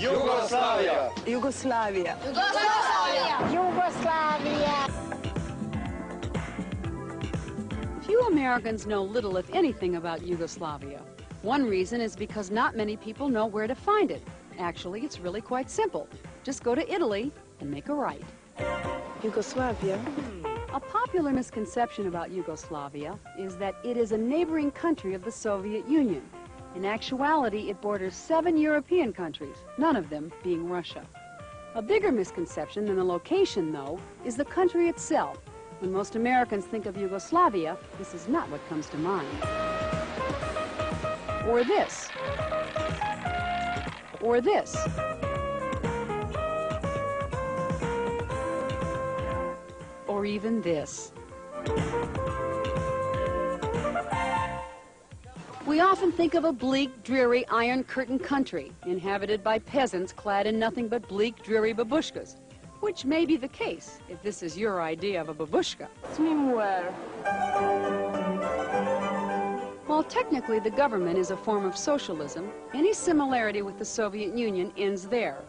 Yugoslavia. Yugoslavia. Yugoslavia. Yugoslavia. Few Americans know little, if anything, about Yugoslavia. One reason is because not many people know where to find it. Actually, it's really quite simple. Just go to Italy and make a right. Yugoslavia. A popular misconception about Yugoslavia is that it is a neighboring country of the Soviet Union. In actuality, it borders 7 European countries, none of them being Russia. A bigger misconception than the location, though, is the country itself. When most Americans think of Yugoslavia, this is not what comes to mind. Or this. Or this. Or even this. We often think of a bleak, dreary, iron curtain country, inhabited by peasants clad in nothing but bleak, dreary babushkas, which may be the case if this is your idea of a babushka. Swimwear. While technically the government is a form of socialism, any similarity with the Soviet Union ends there.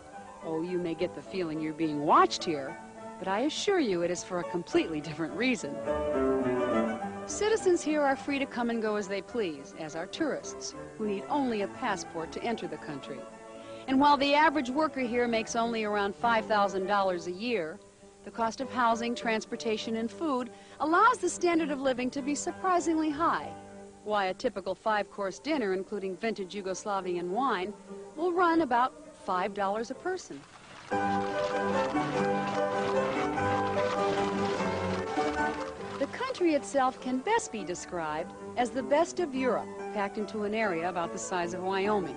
Oh, you may get the feeling you're being watched here, but I assure you it is for a completely different reason. Citizens here are free to come and go as they please, as are tourists, who need only a passport to enter the country. And while the average worker here makes only around $5,000 a year, the cost of housing, transportation, and food allows the standard of living to be surprisingly high. Why, a typical 5-course dinner, including vintage Yugoslavian wine, will run about $5 a person. The country itself can best be described as the best of Europe, packed into an area about the size of Wyoming.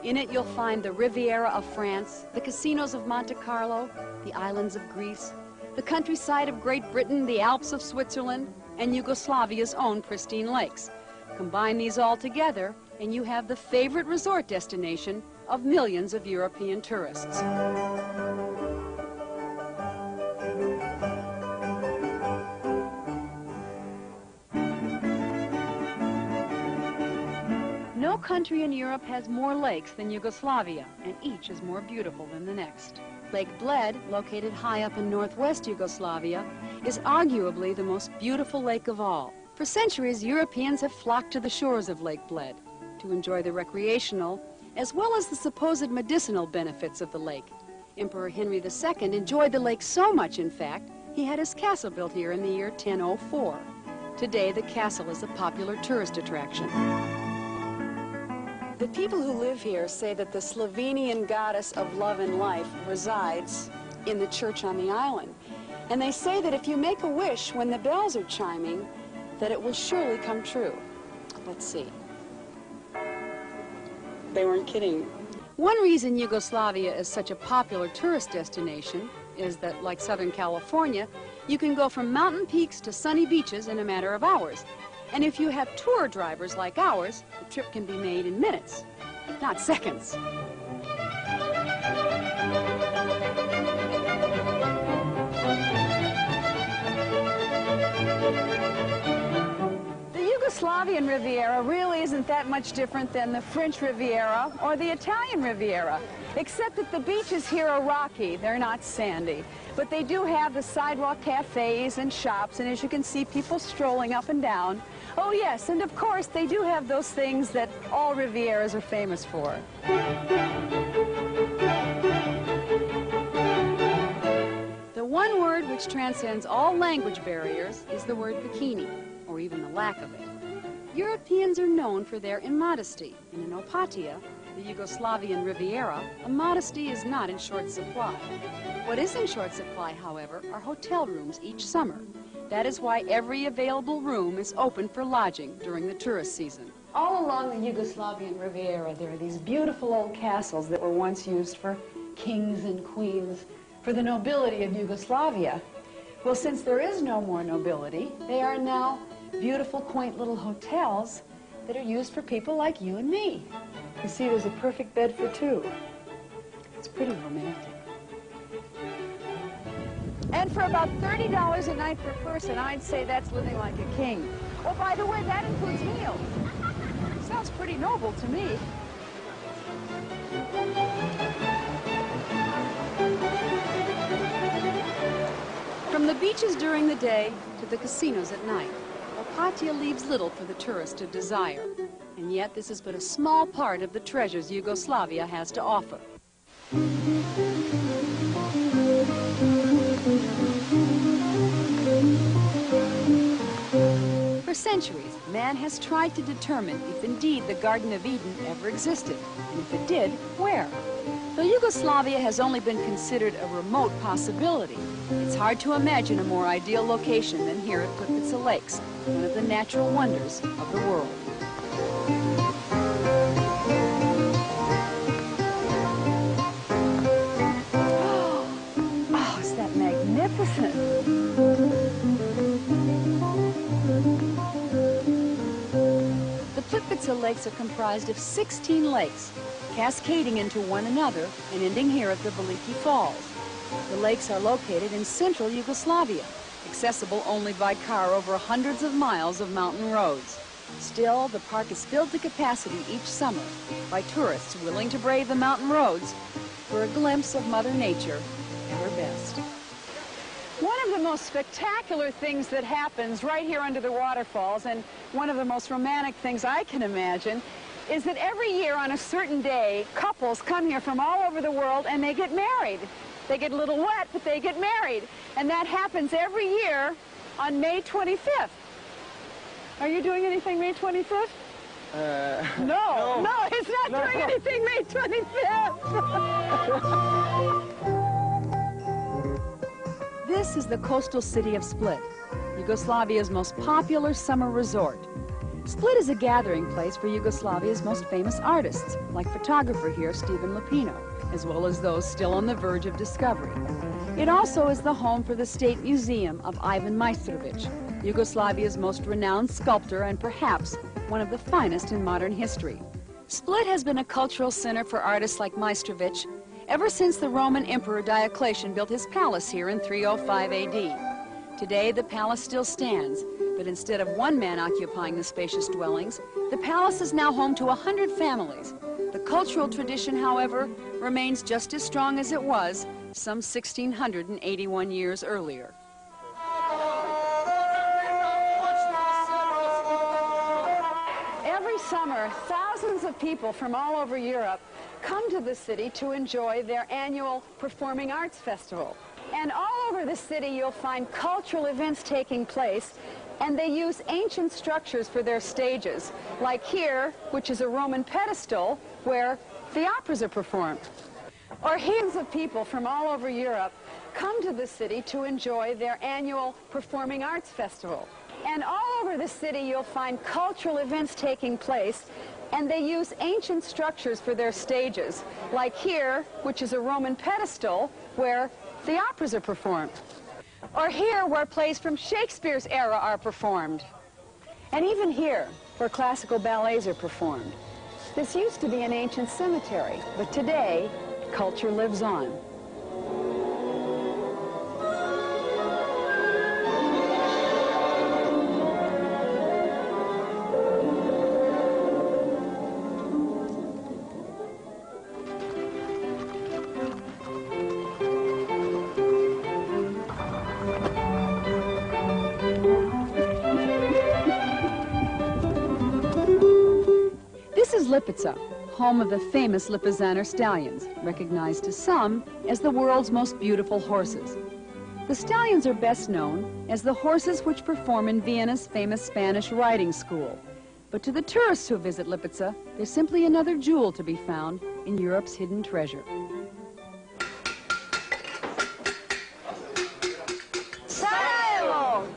In it, you'll find the Riviera of France, the casinos of Monte Carlo, the islands of Greece, the countryside of Great Britain, the Alps of Switzerland, and Yugoslavia's own pristine lakes. Combine these all together, and you have the favorite resort destination of millions of European tourists. No country in Europe has more lakes than Yugoslavia, and each is more beautiful than the next. Lake Bled, located high up in northwest Yugoslavia, is arguably the most beautiful lake of all. For centuries, Europeans have flocked to the shores of Lake Bled to enjoy the recreational as well as the supposed medicinal benefits of the lake. Emperor Henry II enjoyed the lake so much, in fact, he had his castle built here in the year 1004. Today, the castle is a popular tourist attraction. The people who live here say that the Slovenian goddess of love and life resides in the church on the island. And they say that if you make a wish when the bells are chiming, that it will surely come true. Let's see. They weren't kidding. One reason Yugoslavia is such a popular tourist destination is that, like Southern California, you can go from mountain peaks to sunny beaches in a matter of hours. And if you have tour drivers like ours, the trip can be made in minutes, not seconds. Yugoslavian Riviera really isn't that much different than the French Riviera or the Italian Riviera, except that the beaches here are rocky, they're not sandy. But they do have the sidewalk cafes and shops, and as you can see, people strolling up and down. Oh yes, and of course, they do have those things that all Rivieras are famous for. The one word which transcends all language barriers is the word bikini, or even the lack of it. Europeans are known for their immodesty, and in Opatia, the Yugoslavian Riviera, immodesty is not in short supply. What is in short supply, however, are hotel rooms each summer. That is why every available room is open for lodging during the tourist season. All along the Yugoslavian Riviera, there are these beautiful old castles that were once used for kings and queens, for the nobility of Yugoslavia. Well, since there is no more nobility, they are now beautiful, quaint little hotels that are used for people like you and me. You see, there's a perfect bed for two. It's pretty romantic. And for about $30 a night per person, I'd say that's living like a king. Oh, by the way, that includes meals. Sounds pretty noble to me. beaches during the day to the casinos at night, Opatija leaves little for the tourist to desire. And yet this is but a small part of the treasures Yugoslavia has to offer. For centuries, man has tried to determine if indeed the Garden of Eden ever existed, and if it did, where. Though Yugoslavia has only been considered a remote possibility, it's hard to imagine a more ideal location than here at Plitvice Lakes, one of the natural wonders of the world. Oh, is that magnificent? The Plitvice Lakes are comprised of 16 lakes, cascading into one another and ending here at the Veliki Falls. The lakes are located in central Yugoslavia, accessible only by car over hundreds of miles of mountain roads. Still, the park is filled to capacity each summer by tourists willing to brave the mountain roads for a glimpse of Mother Nature at her best. One of the most spectacular things that happens right here under the waterfalls, and one of the most romantic things I can imagine, is that every year on a certain day, couples come here from all over the world and they get married. They get a little wet, but they get married. And that happens every year on May 25th. Are you doing anything May 25th? No, he's not doing anything May 25th. This is the coastal city of Split, Yugoslavia's most popular summer resort. Split is a gathering place for Yugoslavia's most famous artists, like photographer here Stephen Lupino, as well as those still on the verge of discovery. It also is the home for the State Museum of Ivan Majstorović, Yugoslavia's most renowned sculptor and perhaps one of the finest in modern history. Split has been a cultural center for artists like Majstorović ever since the Roman Emperor Diocletian built his palace here in 305 AD. Today, the palace still stands, but instead of one man occupying the spacious dwellings, the palace is now home to 100 families. The cultural tradition, however, remains just as strong as it was some 1,681 years earlier. Every summer, thousands of people from all over Europe come to the city to enjoy their annual Performing Arts Festival. And all over the city, you'll find cultural events taking place, and they use ancient structures for their stages, like here, which is a Roman pedestal where the operas are performed. Or hundreds of people from all over Europe come to the city to enjoy their annual Performing Arts Festival. And all over the city, you'll find cultural events taking place, and they use ancient structures for their stages, like here, which is a Roman pedestal where the operas are performed. Or here, where plays from Shakespeare's era are performed. And even here, where classical ballets are performed. This used to be an ancient cemetery, but today, culture lives on. Lipica, home of the famous Lipizzaner stallions, recognized to some as the world's most beautiful horses. The stallions are best known as the horses which perform in Vienna's famous Spanish riding school. But to the tourists who visit Lipica, there's simply another jewel to be found in Europe's hidden treasure. Sarajevo!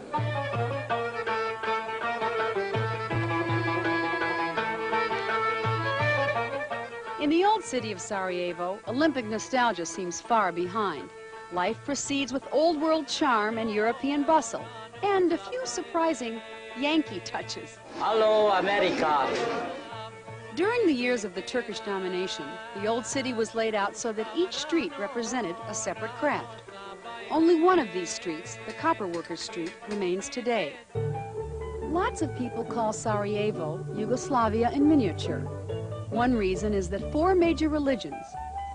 In the old city of Sarajevo, Olympic nostalgia seems far behind. Life proceeds with old-world charm and European bustle, and a few surprising Yankee touches. Hello, America. During the years of the Turkish domination, the old city was laid out so that each street represented a separate craft. Only one of these streets, the Copper Workers Street, remains today. Lots of people call Sarajevo Yugoslavia in miniature. One reason is that 4 major religions,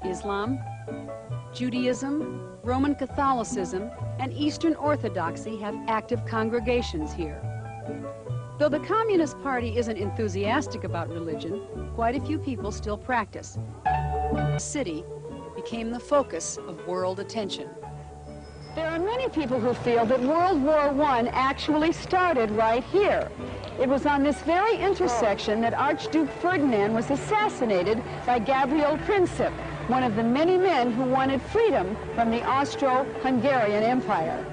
Islam, Judaism, Roman Catholicism, and Eastern Orthodoxy have active congregations here. Though the Communist Party isn't enthusiastic about religion, quite a few people still practice. The city became the focus of world attention. There are many people who feel that World War I actually started right here. It was on this very intersection that Archduke Ferdinand was assassinated by Gabriel Princip, one of the many men who wanted freedom from the Austro-Hungarian Empire.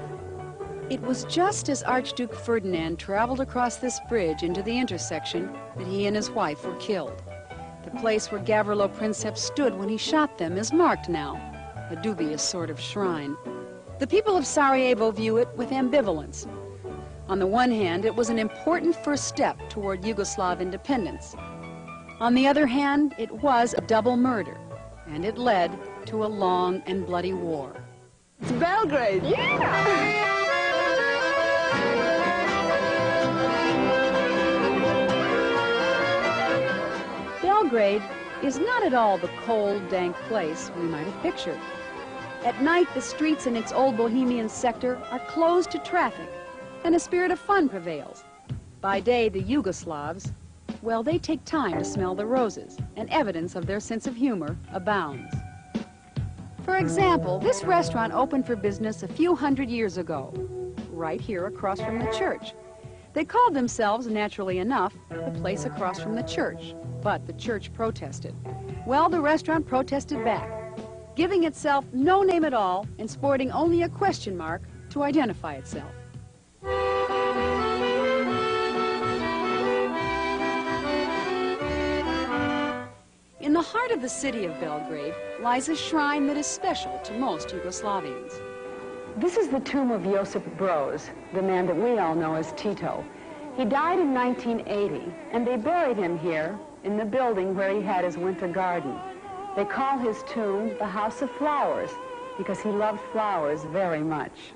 It was just as Archduke Ferdinand traveled across this bridge into the intersection that he and his wife were killed. The place where Gavrilo Princip stood when he shot them is marked now, a dubious sort of shrine. The people of Sarajevo view it with ambivalence. On the one hand, it was an important first step toward Yugoslav independence. On the other hand, it was a double murder, and it led to a long and bloody war. It's Belgrade. Yeah! Belgrade is not at all the cold, dank place we might have pictured. At night, the streets in its old Bohemian sector are closed to traffic, and a spirit of fun prevails. By day, the Yugoslavs, well, they take time to smell the roses, and evidence of their sense of humor abounds. For example, this restaurant opened for business a few hundred years ago, right here across from the church. They called themselves, naturally enough, the place across from the church, but the church protested. Well, the restaurant protested back, giving itself no name at all and sporting only a question mark to identify itself. In the heart of the city of Belgrade lies a shrine that is special to most Yugoslavians. This is the tomb of Josip Broz, the man that we all know as Tito. He died in 1980, and they buried him here in the building where he had his winter garden. They call his tomb the House of Flowers because he loved flowers very much.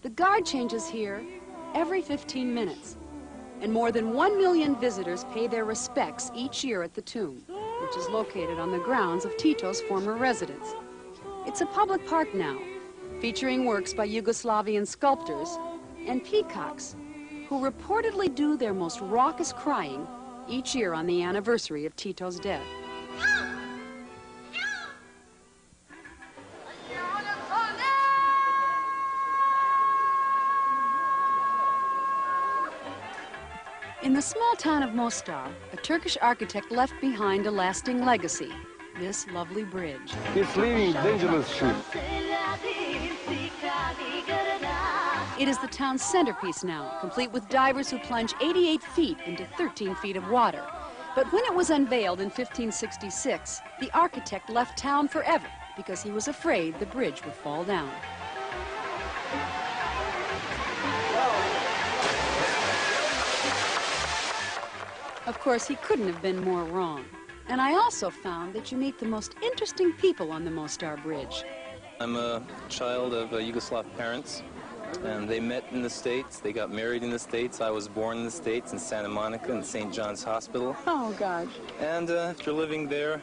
The guard changes here every 15 minutes, and more than 1 million visitors pay their respects each year at the tomb, which is located on the grounds of Tito's former residence. It's a public park now, featuring works by Yugoslavian sculptors and peacocks, who reportedly do their most raucous crying each year on the anniversary of Tito's death. In the small town of Mostar, a Turkish architect left behind a lasting legacy, this lovely bridge. It's leaving dangerous ship. It is the town's centerpiece now, complete with divers who plunge 88 feet into 13 feet of water. But when it was unveiled in 1566, the architect left town forever because he was afraid the bridge would fall down. Of course, he couldn't have been more wrong. And I also found that you meet the most interesting people on the Mostar Bridge. I'm a child of Yugoslav parents, and they met in the States. They got married in the States. I was born in the States in Santa Monica in St. John's Hospital. Oh, gosh. And after living there,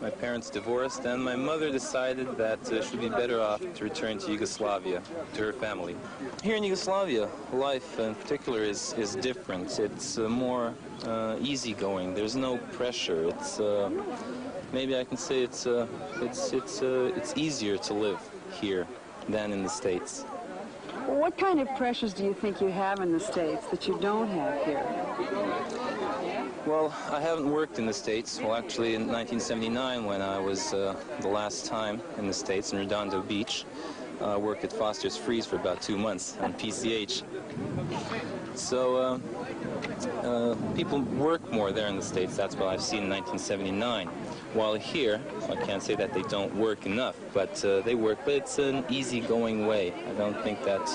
my parents divorced, and my mother decided that she'd be better off to return to Yugoslavia, to her family. Here in Yugoslavia, life in particular is different. It's more easygoing. There's no pressure. It's maybe I can say it's easier to live here than in the States. What kind of pressures do you think you have in the States that you don't have here? Well, I haven't worked in the States. Well, actually, in 1979, when I was the last time in the States in Redondo Beach, I worked at Foster's Freeze for about 2 months on PCH. So people work more there in the States. That's what I've seen in 1979. While here, I can't say that they don't work enough, but they work, but it's an easygoing way. I don't think that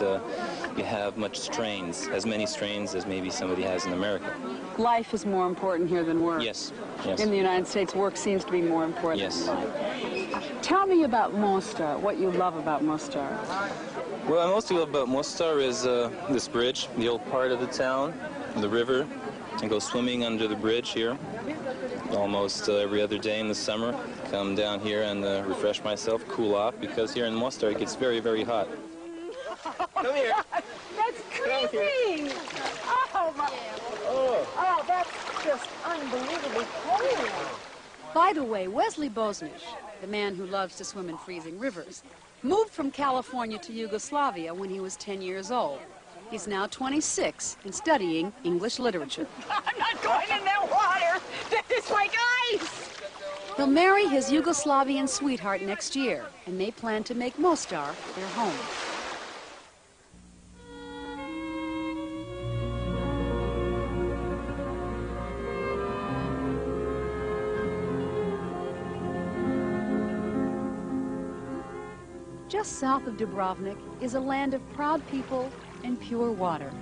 you have much strains, as many strains as maybe somebody has in America. Life is more important here than work. Yes, yes. In the United States, work seems to be more important Yes. than life. Tell me about Mostar, what you love about Mostar. What I mostly love about Mostar is this bridge, the old part of the town, the river, I go swimming under the bridge here almost every other day in the summer. Come down here and refresh myself, cool off, because here in Mostar it gets very, very hot. Come here. That's creepy! Oh, that's just unbelievably cold. By the way, Wesley Bosnish, the man who loves to swim in freezing rivers, moved from California to Yugoslavia when he was 10 years old. He's now 26 and studying English literature. I'm not going in that water. That is like ice. He'll marry his Yugoslavian sweetheart next year, and they plan to make Mostar their home. Just south of Dubrovnik is a land of proud people and pure water.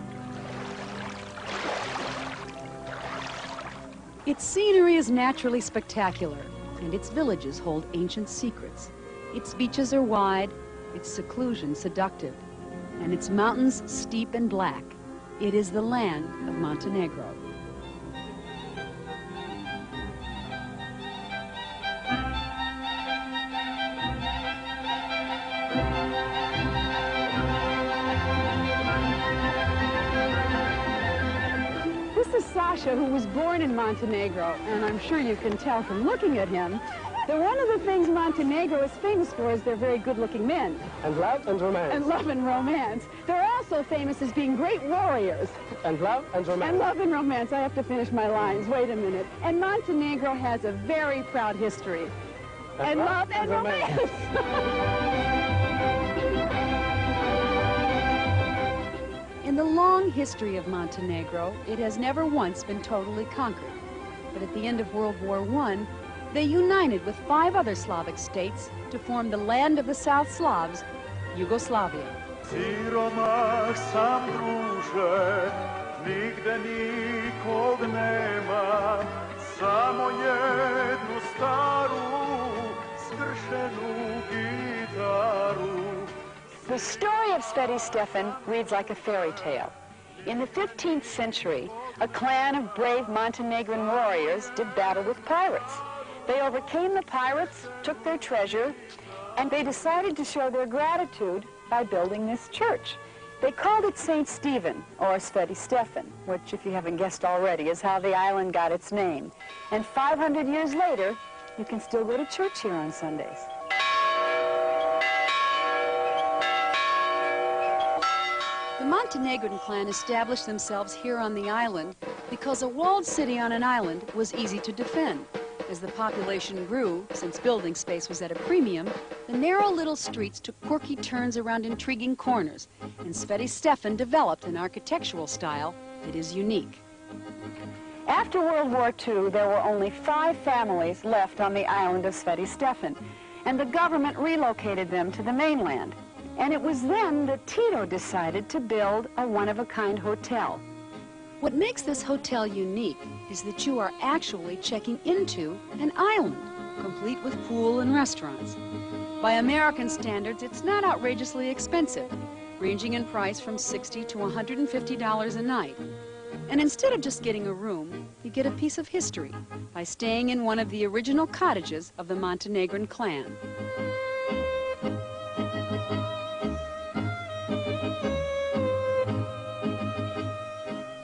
Its scenery is naturally spectacular, and its villages hold ancient secrets. Its beaches are wide, its seclusion seductive, and its mountains steep and black. It is the land of Montenegro. Sasha, who was born in Montenegro, and I'm sure you can tell from looking at him that one of the things Montenegro is famous for is they're very good-looking men. And love and romance. And love and romance. They're also famous as being great warriors. And love and romance. And love and romance. I have to finish my lines. Wait a minute. And Montenegro has a very proud history. And love and romance. In the long history of Montenegro, it has never once been totally conquered. But at the end of World War I, they united with 5 other Slavic states to form the land of the South Slavs, Yugoslavia. Siromah sam druže, nigde nikog nema, samo jednu staru, skršenu gitaru. The story of Sveti Stefan reads like a fairy tale. In the 15th century, a clan of brave Montenegrin warriors did battle with pirates. They overcame the pirates, took their treasure, and they decided to show their gratitude by building this church. They called it St. Stephen, or Sveti Stefan, which, if you haven't guessed already, is how the island got its name. And 500 years later, you can still go to church here on Sundays. The Montenegrin clan established themselves here on the island because a walled city on an island was easy to defend. As the population grew, since building space was at a premium, the narrow little streets took quirky turns around intriguing corners, and Sveti Stefan developed an architectural style that is unique. After World War II, there were only 5 families left on the island of Sveti Stefan, and the government relocated them to the mainland. And it was then that Tito decided to build a one-of-a-kind hotel. What makes this hotel unique is that you are actually checking into an island, complete with pool and restaurants. By American standards, it's not outrageously expensive, ranging in price from $60 to $150 a night. And instead of just getting a room, you get a piece of history by staying in one of the original cottages of the Montenegrin clan.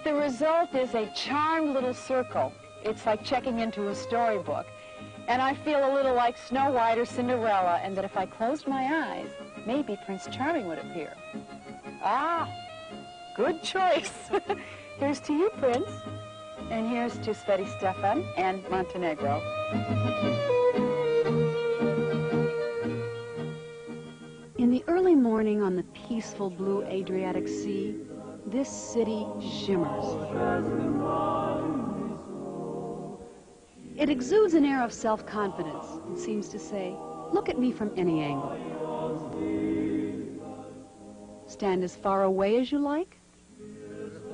The result is a charmed little circle. It's like checking into a storybook. And I feel a little like Snow White or Cinderella, and that if I closed my eyes, maybe Prince Charming would appear. Ah, good choice. Here's to you, Prince. And here's to Sveti Stefan and Montenegro. In the early morning on the peaceful blue Adriatic Sea, this city shimmers. It exudes an air of self-confidence and seems to say, look at me from any angle. Stand as far away as you like,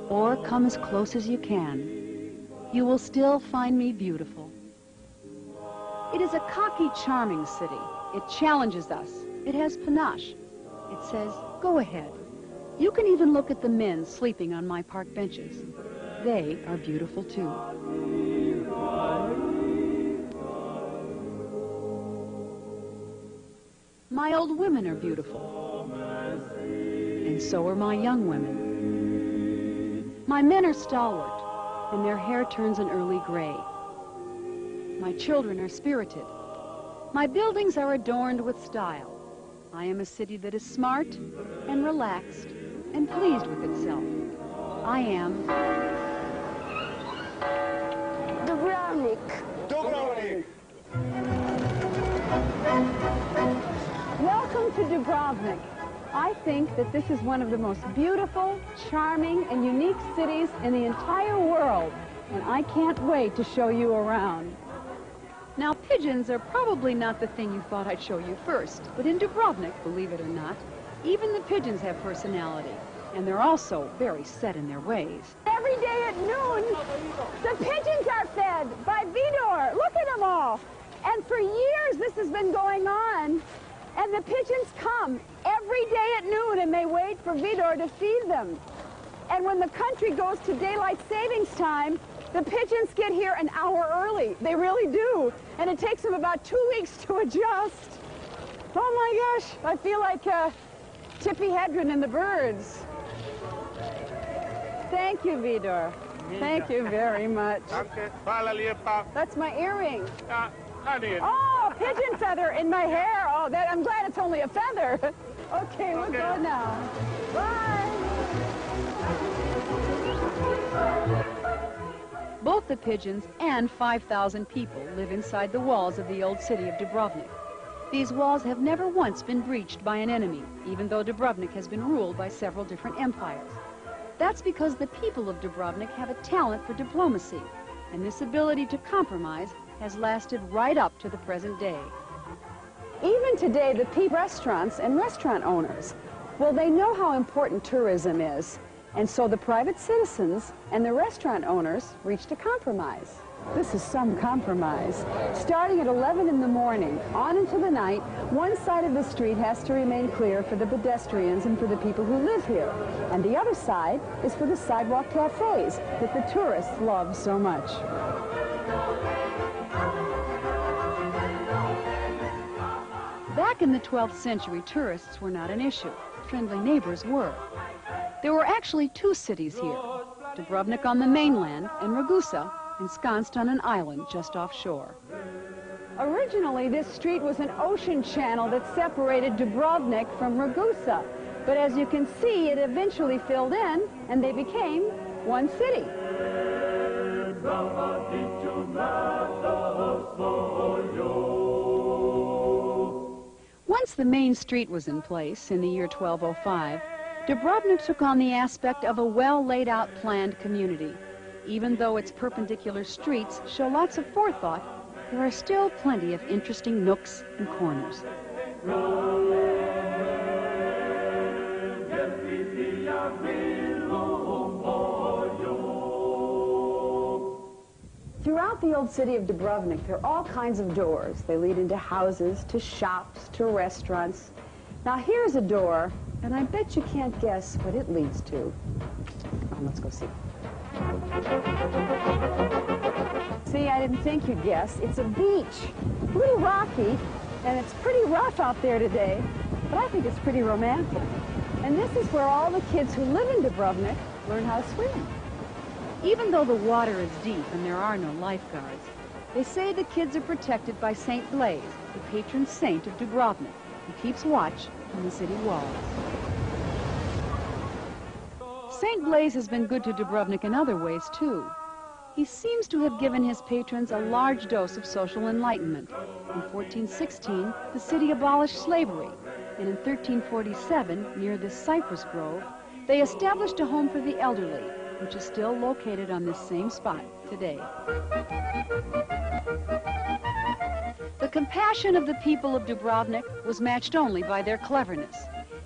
or come as close as you can. You will still find me beautiful. It is a cocky, charming city. It challenges us. It has panache. It says, go ahead. You can even look at the men sleeping on my park benches. they are beautiful too. My old women are beautiful, and so are my young women. My men are stalwart, and their hair turns an early gray. My children are spirited. My buildings are adorned with style. I am a city that is smart and relaxed and pleased with itself. I am Dubrovnik. Welcome to Dubrovnik. I think that this is one of the most beautiful, charming, and unique cities in the entire world, and I can't wait to show you around. Now, pigeons are probably not the thing you thought I'd show you first, but in Dubrovnik, believe it or not, even the pigeons have personality, and they're also very set in their ways. Every day at noon, the pigeons are fed by Vidor. Look at them all. And for years this has been going on. And the pigeons come every day at noon and they wait for Vidor to feed them. And when the country goes to daylight savings time, the pigeons get here an hour early. They really do. And it takes them about 2 weeks to adjust. Oh my gosh, I feel like Tippi Hedren and the birds. Thank you, Vidor. Thank you very much. That's my earring. Oh, pigeon feather in my hair. Oh, I'm glad it's only a feather. Okay, we'll go now. Bye. Both the pigeons and 5,000 people live inside the walls of the old city of Dubrovnik. These walls have never once been breached by an enemy, even though Dubrovnik has been ruled by several different empires. That's because the people of Dubrovnik have a talent for diplomacy, and this ability to compromise has lasted right up to the present day. Even today, the restaurants and restaurant owners, well, they know how important tourism is. And so the private citizens and the restaurant owners reached a compromise. This is some compromise. Starting at 11 in the morning, on into the night, one side of the street has to remain clear for the pedestrians and for the people who live here. And the other side is for the sidewalk cafes that the tourists love so much. Back in the 12th century, tourists were not an issue. Friendly neighbors were. There were actually two cities here, Dubrovnik on the mainland and Ragusa, ensconced on an island just offshore. Originally, this street was an ocean channel that separated Dubrovnik from Ragusa. But as you can see, it eventually filled in, and they became one city. Once the main street was in place in the year 1205, Dubrovnik took on the aspect of a well-laid-out planned community. Even though its perpendicular streets show lots of forethought, there are still plenty of interesting nooks and corners. Throughout the old city of Dubrovnik, there are all kinds of doors. They lead into houses, to shops, to restaurants. Now here's a door, and I bet you can't guess what it leads to. Come on, let's go see. See, I didn't think you'd guess. It's a beach. A little rocky, and it's pretty rough out there today, but I think it's pretty romantic. And this is where all the kids who live in Dubrovnik learn how to swim. Even though the water is deep and there are no lifeguards, they say the kids are protected by St. Blaise, the patron saint of Dubrovnik, who keeps watch on the city walls. St. Blaise has been good to Dubrovnik in other ways, too. He seems to have given his patrons a large dose of social enlightenment. In 1416, the city abolished slavery, and in 1347, near this cypress grove, they established a home for the elderly, which is still located on this same spot today. The compassion of the people of Dubrovnik was matched only by their cleverness.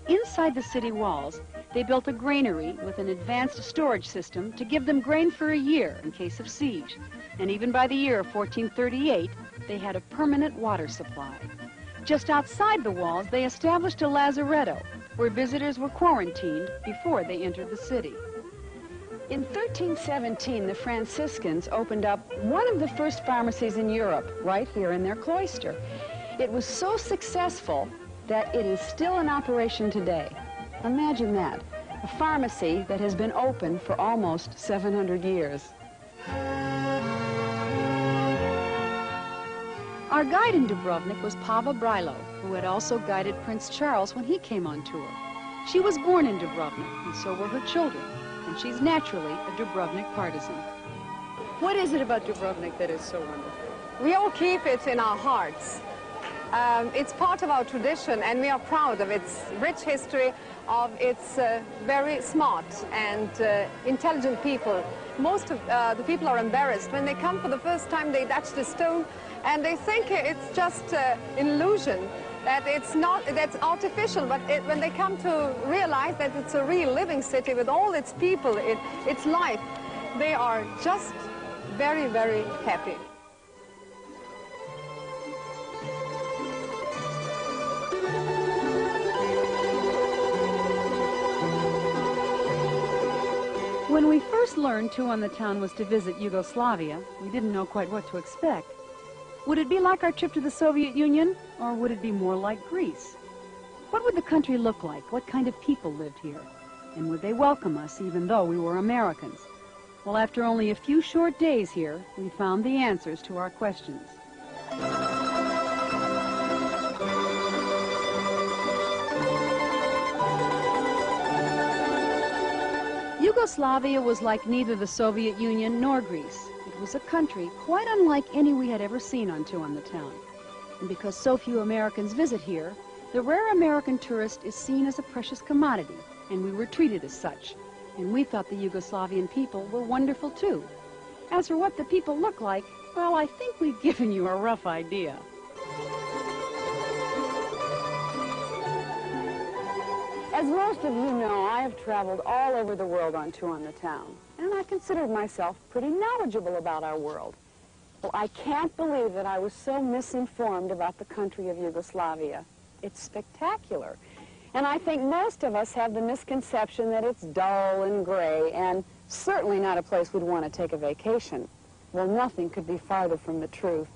Inside the city walls, they built a granary with an advanced storage system to give them grain for a year in case of siege. And even by the year 1438, they had a permanent water supply. Just outside the walls, they established a lazaretto, where visitors were quarantined before they entered the city. In 1317, the Franciscans opened up one of the first pharmacies in Europe, right here in their cloister. It was so successful that it is still in operation today. Imagine that, a pharmacy that has been open for almost 700 years. Our guide in Dubrovnik was Pava Brilo, who had also guided Prince Charles when he came on tour. She was born in Dubrovnik, and so were her children, and she's naturally a Dubrovnik partisan. What is it about Dubrovnik that is so wonderful? We all keep it in our hearts. It's part of our tradition, and we are proud of its rich history, of its very smart and intelligent people. Most of the people are embarrassed. When they come for the first time, they touch the stone, and they think it's just an illusion, that it's not, that's artificial, but when they come to realize that it's a real living city with all its people, its life, they are just very, very happy. When we first learned Two on the Town was to visit Yugoslavia, we didn't know quite what to expect. Would it be like our trip to the Soviet Union, or would it be more like Greece? What would the country look like? What kind of people lived here? And would they welcome us even though we were Americans? Well, after only a few short days here, we found the answers to our questions. Yugoslavia was like neither the Soviet Union nor Greece. It was a country quite unlike any we had ever seen on Two on the Town. And because so few Americans visit here, the rare American tourist is seen as a precious commodity, and we were treated as such. And we thought the Yugoslavian people were wonderful too. As for what the people look like, well, I think we've given you a rough idea. As most of you know, I have traveled all over the world on Two on the Town, and I considered myself pretty knowledgeable about our world. Well, I can't believe that I was so misinformed about the country of Yugoslavia. It's spectacular. And I think most of us have the misconception that it's dull and gray, and certainly not a place we'd want to take a vacation. Well, nothing could be farther from the truth.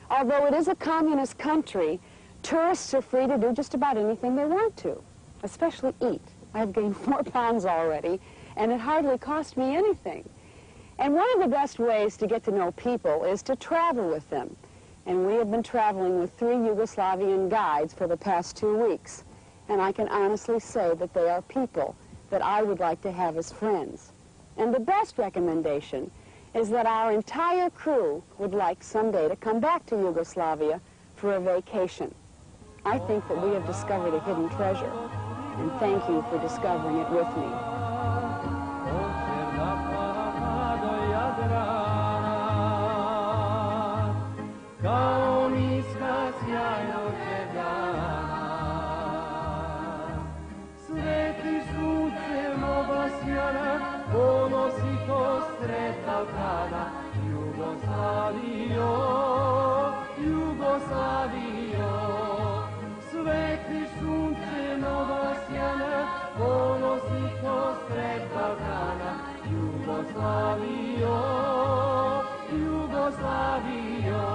Although it is a communist country, tourists are free to do just about anything they want to, especially eat. I've gained 4 pounds already, and it hardly cost me anything. And one of the best ways to get to know people is to travel with them. And we have been traveling with 3 Yugoslavian guides for the past 2 weeks. And I can honestly say that they are people that I would like to have as friends. And the best recommendation is that our entire crew would like someday to come back to Yugoslavia for a vacation. I think that we have discovered a hidden treasure, and thank you for discovering it with me. Jugoslavio, Jugoslavio.